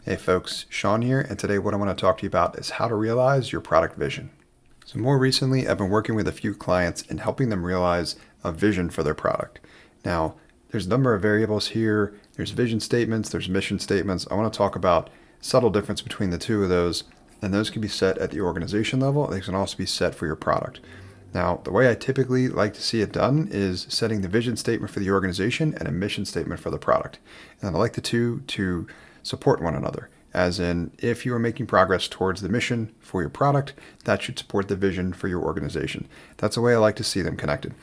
Hey folks, Sean here, and today what I want to talk to you about is how to realize your product vision. So more recently, I've been working with a few clients and helping them realize a vision for their product. Now, there's a number of variables here. There's vision statements, there's mission statements. I want to talk about subtle difference between the two of those, and those can be set at the organization level. They can also be set for your product. Now, the way I typically like to see it done is setting the vision statement for the organization and a mission statement for the product. And I like the two to support one another. As in, if you are making progress towards the mission for your product, that should support the vision for your organization. That's the way I like to see them connected.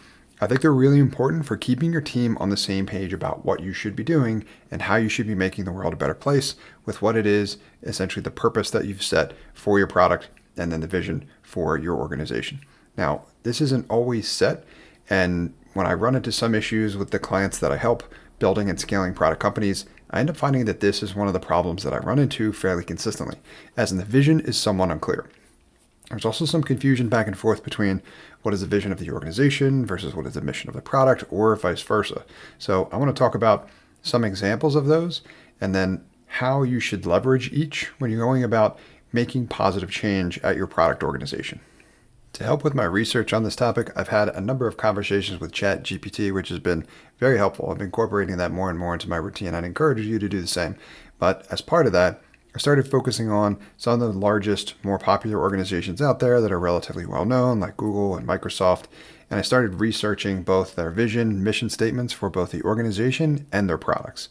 I think they're really important for keeping your team on the same page about what you should be doing and how you should be making the world a better place with what it is, essentially the purpose that you've set for your product and then the vision for your organization. Now, this isn't always set, and when I run into some issues with the clients that I help building and scaling product companies, I end up finding that this is one of the problems that I run into fairly consistently, as in the vision is somewhat unclear. There's also some confusion back and forth between what is the vision of the organization versus what is the mission of the product, or vice versa. So I want to talk about some examples of those and then how you should leverage each when you're going about making positive change at your product organization. To help with my research on this topic, I've had a number of conversations with ChatGPT, which has been very helpful. I've been incorporating that more and more into my routine. I'd encourage you to do the same. But as part of that, I started focusing on some of the largest, more popular organizations out there that are relatively well known, like Google and Microsoft. And I started researching both their vision, mission statements for both the organization and their products.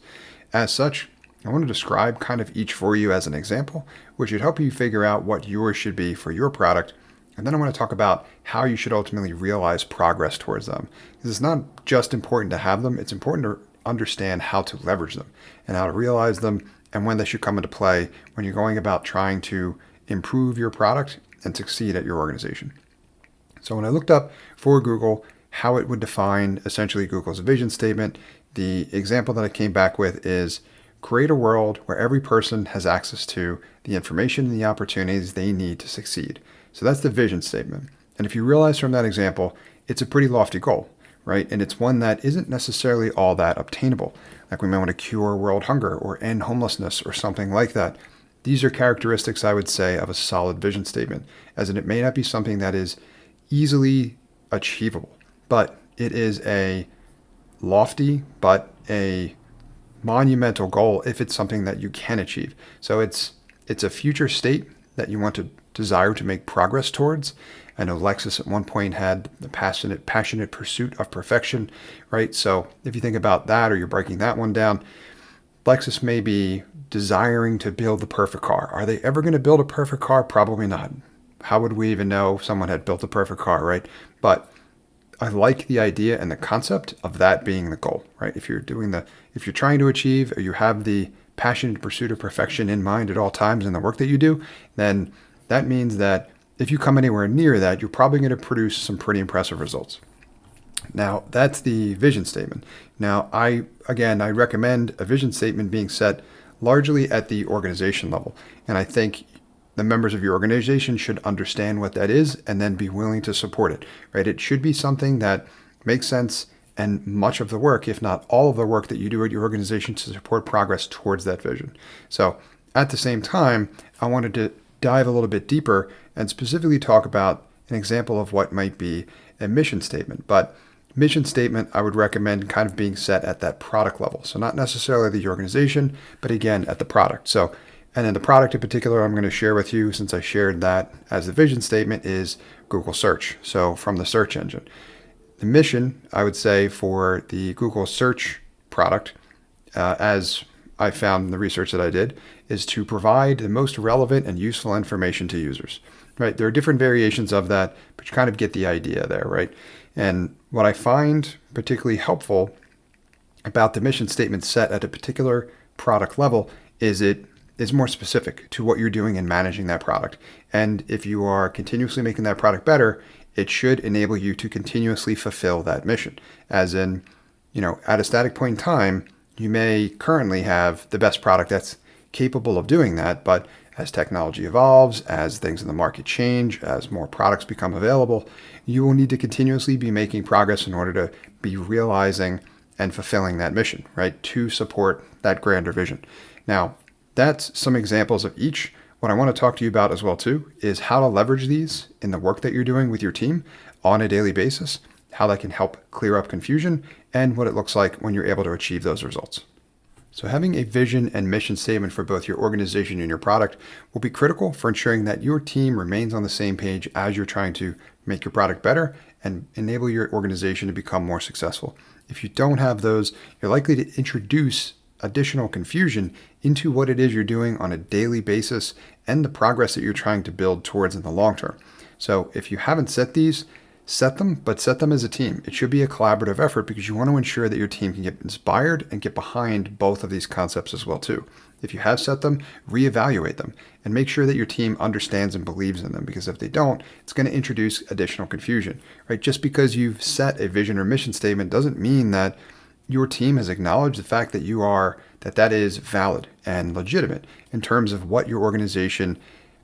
As such, I want to describe kind of each for you as an example, which should help you figure out what yours should be for your product. And then I want to talk about how you should ultimately realize progress towards them. Because it's not just important to have them, it's important to understand how to leverage them and how to realize them and when they should come into play when you're going about trying to improve your product and succeed at your organization. So when I looked up for Google how it would define essentially Google's vision statement, the example that I came back with is create a world where every person has access to the information and the opportunities they need to succeed. So that's the vision statement. And if you realize from that example, it's a pretty lofty goal, right? And it's one that isn't necessarily all that obtainable. Like we might want to cure world hunger or end homelessness or something like that. These are characteristics, I would say, of a solid vision statement, as in it may not be something that is easily achievable, but it is a lofty but a monumental goal if it's something that you can achieve. So it's a future state that you want to desire to make progress towards. I know Lexus at one point had the passionate pursuit of perfection, right? So if you think about that or you're breaking that one down, Lexus may be desiring to build the perfect car. Are they ever going to build a perfect car? Probably not. How would we even know if someone had built a perfect car, right? But I like the idea and the concept of that being the goal, right? If you're trying to achieve or you have the passionate pursuit of perfection in mind at all times in the work that you do, then that means that if you come anywhere near that, you're probably going to produce some pretty impressive results. Now, that's the vision statement. Now, I recommend a vision statement being set largely at the organization level. And I think the members of your organization should understand what that is and then be willing to support it, right? It should be something that makes sense, and much of the work, if not all of the work that you do at your organization to support progress towards that vision. So at the same time, I wanted to dive a little bit deeper and specifically talk about an example of what might be a mission statement. But mission statement, I would recommend kind of being set at that product level. So not necessarily the organization, but again, at the product. So, and then the product in particular, I'm going to share with you, since I shared that as the vision statement, is Google Search. So from the search engine. The mission, I would say, for the Google Search product, as I found in the research that I did, is to provide the most relevant and useful information to users, right? There are different variations of that, but you kind of get the idea there, right? And what I find particularly helpful about the mission statement set at a particular product level is it is more specific to what you're doing in managing that product. And if you are continuously making that product better, it should enable you to continuously fulfill that mission. As in, at a static point in time, you may currently have the best product that's capable of doing that, but as technology evolves, as things in the market change, as more products become available, you will need to continuously be making progress in order to be realizing and fulfilling that mission, right? To support that grander vision. Now, that's some examples of each. What I want to talk to you about as well too is how to leverage these in the work that you're doing with your team on a daily basis, how that can help clear up confusion, and what it looks like when you're able to achieve those results. So having a vision and mission statement for both your organization and your product will be critical for ensuring that your team remains on the same page as you're trying to make your product better and enable your organization to become more successful. If you don't have those, you're likely to introduce additional confusion into what it is you're doing on a daily basis and the progress that you're trying to build towards in the long term. So if you haven't set these, set them, but set them as a team. It should be a collaborative effort because you want to ensure that your team can get inspired and get behind both of these concepts as well too. If you have set them, reevaluate them and make sure that your team understands and believes in them, because if they don't, it's going to introduce additional confusion, right? Just because you've set a vision or mission statement doesn't mean that your team has acknowledged the fact that that is valid and legitimate in terms of what your organization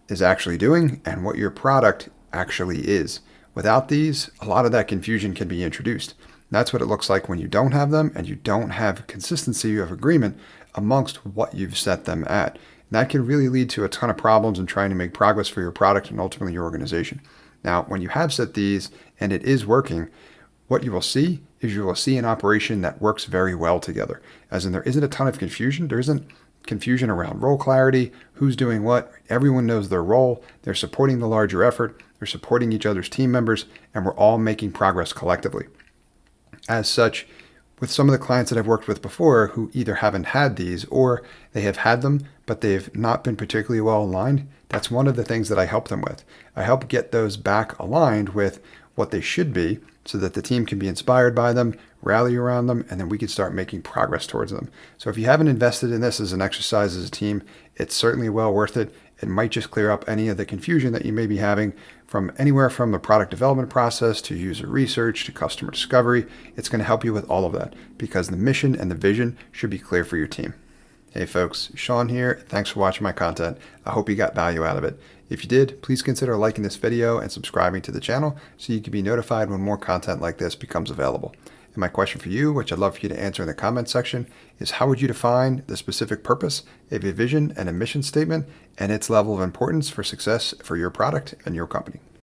is actually doing and what your product actually is. Without these, a lot of that confusion can be introduced. That's what it looks like when you don't have them and you don't have consistency of agreement amongst what you've set them at. And that can really lead to a ton of problems in trying to make progress for your product and ultimately your organization. Now, when you have set these and it is working, what you will see an operation that works very well together. As in, there isn't a ton of confusion. There isn't confusion around role clarity, who's doing what. Everyone knows their role. They're supporting the larger effort. They're supporting each other's team members, and we're all making progress collectively. As such, with some of the clients that I've worked with before who either haven't had these or they have had them, but they've not been particularly well aligned, that's one of the things that I help them with. I help get those back aligned with what they should be so that the team can be inspired by them, rally around them, and then we can start making progress towards them. So if you haven't invested in this as an exercise as a team, it's certainly well worth it. It might just clear up any of the confusion that you may be having from anywhere from the product development process to user research to customer discovery. It's going to help you with all of that because the mission and the vision should be clear for your team. Hey folks, Sean here. Thanks for watching my content. I hope you got value out of it. If you did, please consider liking this video and subscribing to the channel so you can be notified when more content like this becomes available. And my question for you, which I'd love for you to answer in the comment section, is how would you define the specific purpose of a vision and a mission statement and its level of importance for success for your product and your company?